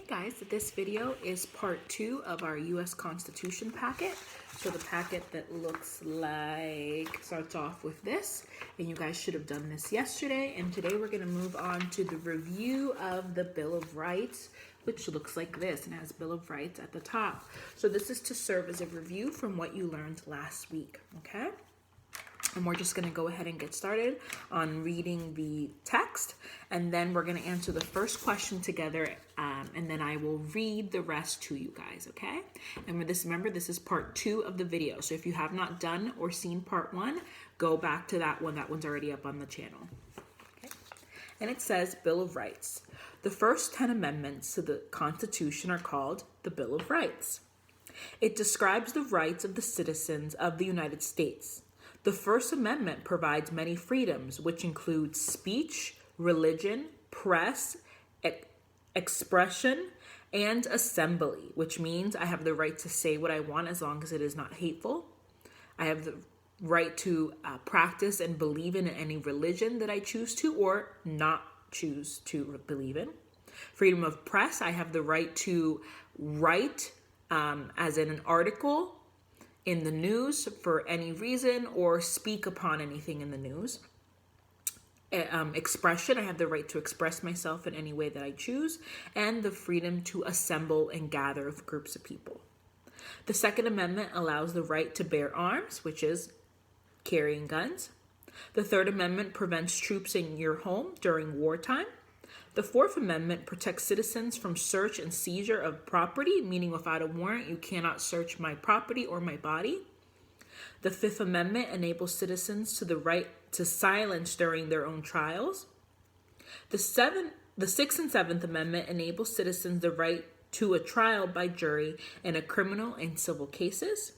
Guys, this video is part 2 of our U.S. Constitution packet. So the packet that looks like starts off with this, and you guys should have done this yesterday. And today we're going to move on to the review of the Bill of Rights, which looks like this and has Bill of Rights at the top. So this is to serve as a review from what you learned last week, okay? And we're just going to go ahead and get started on reading the text. And then we're going to answer the first question together. And then I will read the rest to you guys, okay? And remember, this is part 2 of the video. So if you have not done or seen part 1, go back to that one. That one's already up on the channel. Okay? And it says Bill of Rights. The first 10 amendments to the Constitution are called the Bill of Rights. It describes the rights of the citizens of the United States. The First Amendment provides many freedoms, which include speech, religion, press, expression, and assembly, which means I have the right to say what I want as long as it is not hateful. I have the right to practice and believe in any religion that I choose to or not choose to believe in. Freedom of press, I have the right to write as in an article in the news for any reason or speak upon anything in the news. Expression, I have the right to express myself in any way that I choose, and the freedom to assemble and gather with groups of people. The Second Amendment allows the right to bear arms, which is carrying guns. The Third Amendment prevents troops in your home during wartime. The Fourth Amendment protects citizens from search and seizure of property, meaning without a warrant, you cannot search my property or my body. The Fifth Amendment enables citizens to the right to silence during their own trials. The Sixth and Seventh Amendment enables citizens the right to a trial by jury in a criminal and civil cases.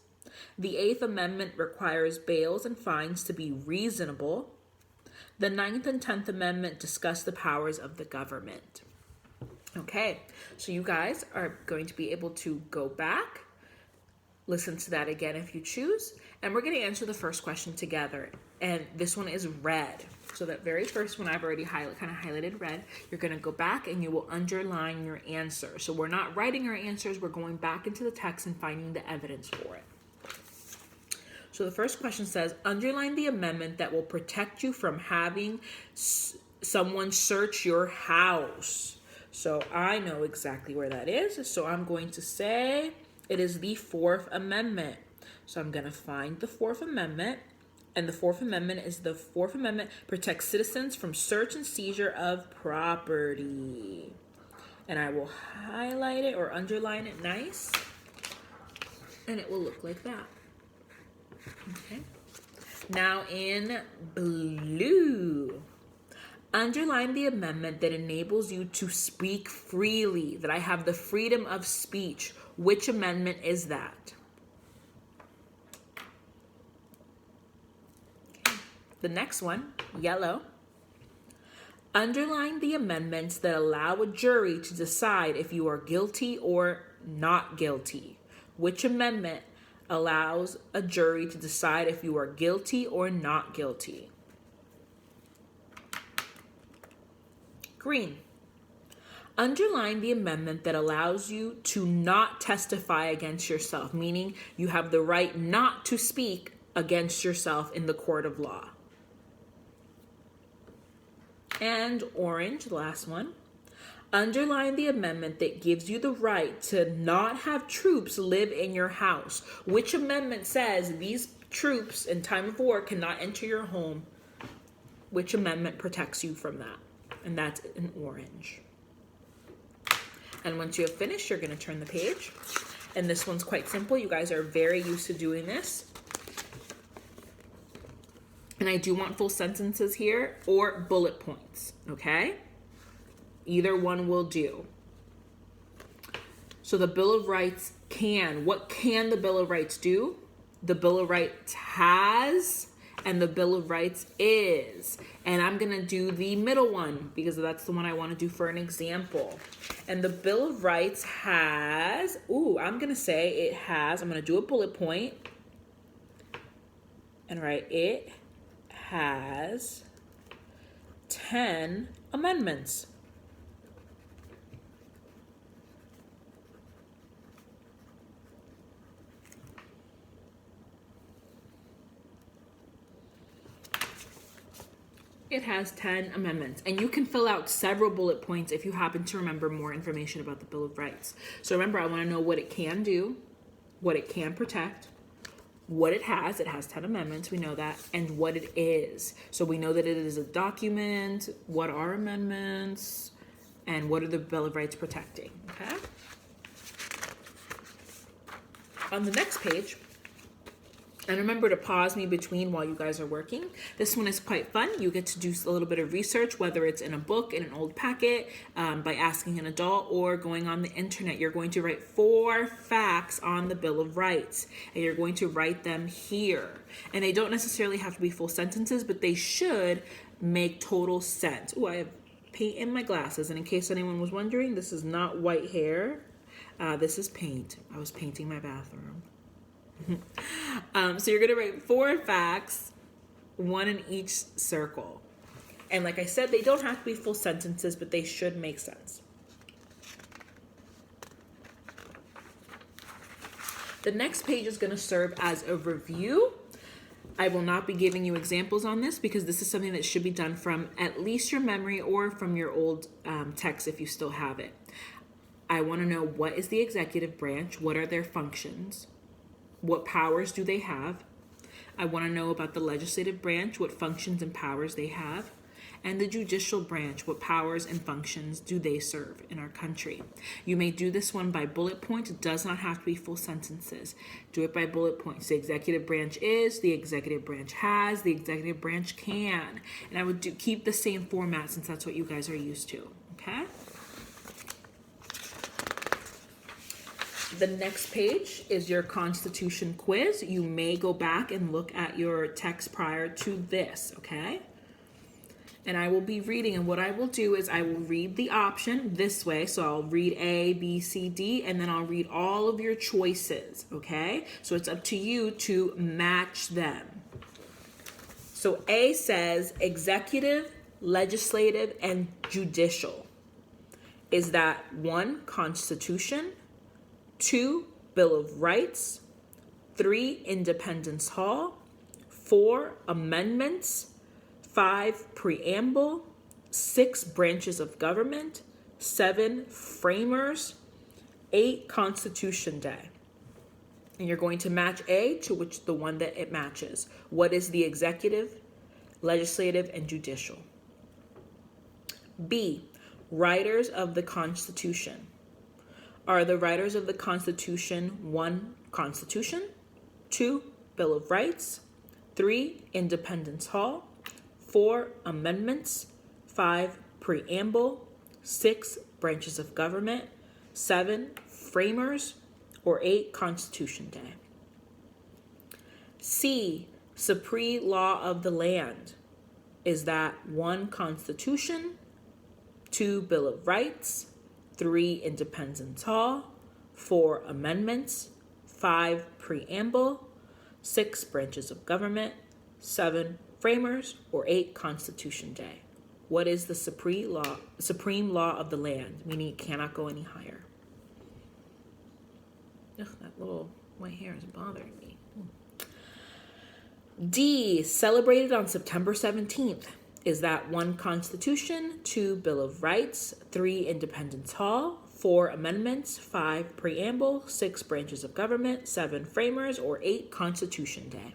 The Eighth Amendment requires bails and fines to be reasonable. The Ninth and 10th Amendment discuss the powers of the government. Okay, so you guys are going to be able to go back, listen to that again if you choose, and we're going to answer the first question together. And this one is red. So that very first one I've already highlighted red. You're going to go back and you will underline your answer. So we're not writing our answers, we're going back into the text and finding the evidence for it. So the first question says, underline the amendment that will protect you from having someone search your house. So I know exactly where that is. So I'm going to say it is the Fourth Amendment. So I'm going to find the Fourth Amendment. And the Fourth Amendment protects citizens from search and seizure of property. And I will highlight it or underline it nice. And it will look like that. Okay. Now in blue, underline the amendment that enables you to speak freely, that I have the freedom of speech. Which amendment is that? Okay. The next one, yellow. Underline the amendments that allow a jury to decide if you are guilty or not guilty. Which amendment allows a jury to decide if you are guilty or not guilty? Green. Underline the amendment that allows you to not testify against yourself, meaning you have the right not to speak against yourself in the court of law. And orange, the last one. Underline the amendment that gives you the right to not have troops live in your house. Which amendment says these troops in time of war cannot enter your home? Which amendment protects you from that? And that's in orange. And once you have finished, you're going to turn the page. And this one's quite simple. You guys are very used to doing this. And I do want full sentences here or bullet points, okay? Either one will do. So the Bill of Rights what can the Bill of Rights do? The Bill of Rights has, and the Bill of Rights is. And I'm going to do the middle one because that's the one I want to do for an example. And the Bill of Rights has, I'm going to say it has, I'm going to do a bullet point and write it has 10 amendments. It has 10 amendments, and you can fill out several bullet points if you happen to remember more information about the Bill of Rights. So remember, I want to know what it can do, what it can protect, what it has 10 amendments, we know that, and what it is. So we know that it is a document, what are amendments, and what are the Bill of Rights protecting, okay? On the next page, and remember to pause me between while you guys are working. This one is quite fun. You get to do a little bit of research, whether it's in a book, in an old packet, by asking an adult, or going on the internet. You're going to write 4 facts on the Bill of Rights, and you're going to write them here. And they don't necessarily have to be full sentences, but they should make total sense. Oh, I have paint in my glasses, and in case anyone was wondering, this is not white hair. This is paint. I was painting my bathroom. So you're going to write 4 facts, 1 in each circle. And like I said, they don't have to be full sentences, but they should make sense. The next page is going to serve as a review. I will not be giving you examples on this because this is something that should be done from at least your memory or from your old text if you still have it. I want to know, what is the executive branch? What are their functions? What powers do they have? I want to know about the legislative branch, what functions and powers they have, and the judicial branch, what powers and functions do they serve in our country. You may do this one by bullet points. It does not have to be full sentences. Do it by bullet points. The executive branch is, the executive branch has, the executive branch can. And I would keep the same format since that's what you guys are used to, okay? The next page is your Constitution quiz. You may go back and look at your text prior to this, okay? And I will be reading, and what I will do is I will read the option this way. So I'll read A, B, C, D, and then I'll read all of your choices, okay? So it's up to you to match them. So A says executive, legislative, and judicial. Is that 1, Constitution, 2, Bill of Rights, 3, Independence Hall, 4, Amendments, 5, Preamble, 6, Branches of Government, 7, Framers, 8, Constitution Day. And you're going to match A to the one that it matches. What is the executive, legislative, and judicial? B, writers of the Constitution. Are the writers of the Constitution 1, Constitution, 2, Bill of Rights, 3, Independence Hall, 4, Amendments, 5, Preamble, 6, Branches of Government, 7, Framers, or 8, Constitution Day? C, Supreme Law of the Land. Is that 1, Constitution, 2, Bill of Rights, 3, Independence Hall, 4, Amendments, 5, Preamble, 6, Branches of Government, 7, Framers, or 8, Constitution Day? What is the supreme law of the land, meaning it cannot go any higher? Ugh, that little white hair is bothering me. D, celebrated on September 17th. Is that 1, Constitution, 2, Bill of Rights, 3, Independence Hall, 4, Amendments, 5, Preamble, 6, Branches of Government, 7, Framers, or 8, Constitution Day?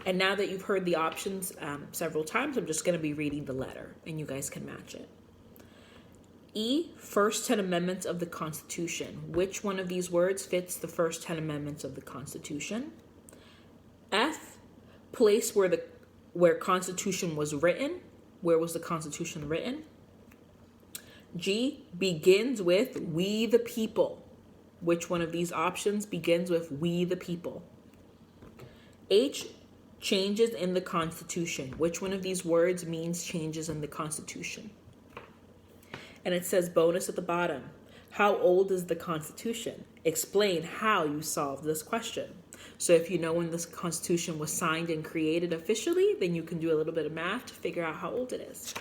And now that you've heard the options several times, I'm just going to be reading the letter, and you guys can match it. E, first 10 amendments of the Constitution. Which one of these words fits the first 10 amendments of the Constitution? F, place where Constitution was written. Where was the Constitution written? G, begins with we the people. Which one of these options begins with we the people? H, changes in the Constitution. Which one of these words means changes in the Constitution? And it says bonus at the bottom. How old is the Constitution? Explain how you solved this question. So if you know when this Constitution was signed and created officially, then you can do a little bit of math to figure out how old it is.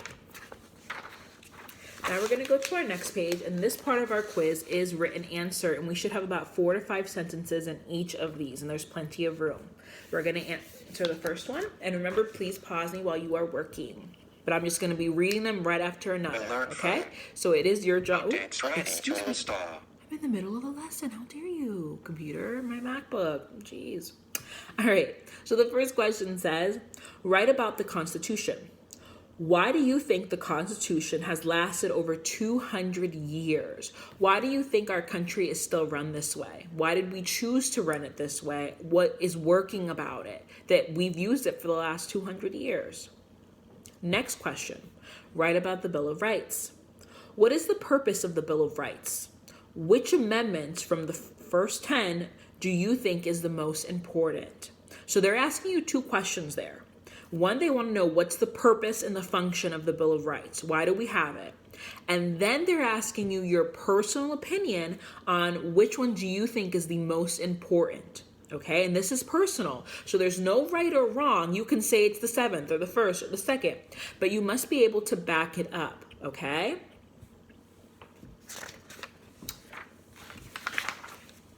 Now we're going to go to our next page, and this part of our quiz is written answer, and we should have about 4 to 5 sentences in each of these, and there's plenty of room. We're going to answer the first one. And remember, please pause me while you are working. But I'm just going to be reading them right after another, okay? So it is your job. Excuse me, star. I'm in the middle of the lesson. How dare you? Computer, my MacBook. Jeez. All right. So the first question says, write about the Constitution. Why do you think the Constitution has lasted over 200 years? Why do you think our country is still run this way? Why did we choose to run it this way? What is working about it that we've used it for the last 200 years? Next question, write about the Bill of Rights. What is the purpose of the Bill of Rights? Which amendments from the first 10 do you think is the most important? So they're asking you two questions there. One, they want to know what's the purpose and the function of the Bill of Rights. Why do we have it? And then they're asking you your personal opinion on which one do you think is the most important. Okay, and this is personal. So there's no right or wrong. You can say it's the 7th or the 1st or the 2nd, but you must be able to back it up. Okay?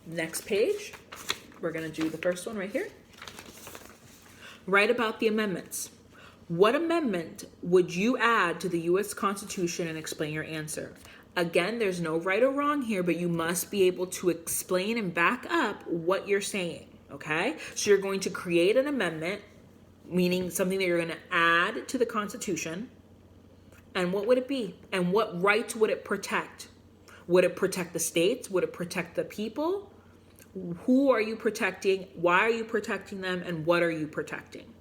Next page. We're going to do the first one right here. Write about the amendments. What amendment would you add to the U.S. Constitution and explain your answer? Again, there's no right or wrong here, but you must be able to explain and back up what you're saying, okay? So you're going to create an amendment, meaning something that you're going to add to the Constitution. And what would it be? And what rights would it protect? Would it protect the states? Would it protect the people? Who are you protecting? Why are you protecting them? And what are you protecting?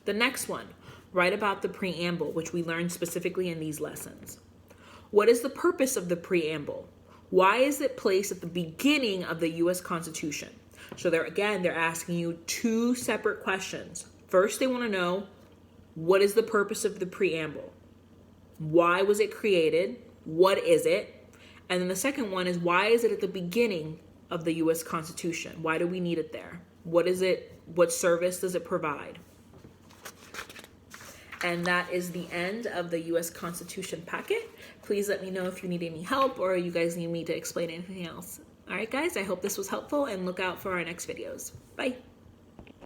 The next one, write about the preamble, which we learned specifically in these lessons. What is the purpose of the preamble? Why is it placed at the beginning of the U.S. Constitution? So they're asking you two separate questions. First, they want to know, what is the purpose of the preamble? Why was it created? What is it? And then the second one is, why is it at the beginning of the U.S. Constitution? Why do we need it there? What is it? What service does it provide? And that is the end of the U.S. Constitution packet. Please let me know if you need any help or you guys need me to explain anything else. All right, guys, I hope this was helpful and look out for our next videos. Bye.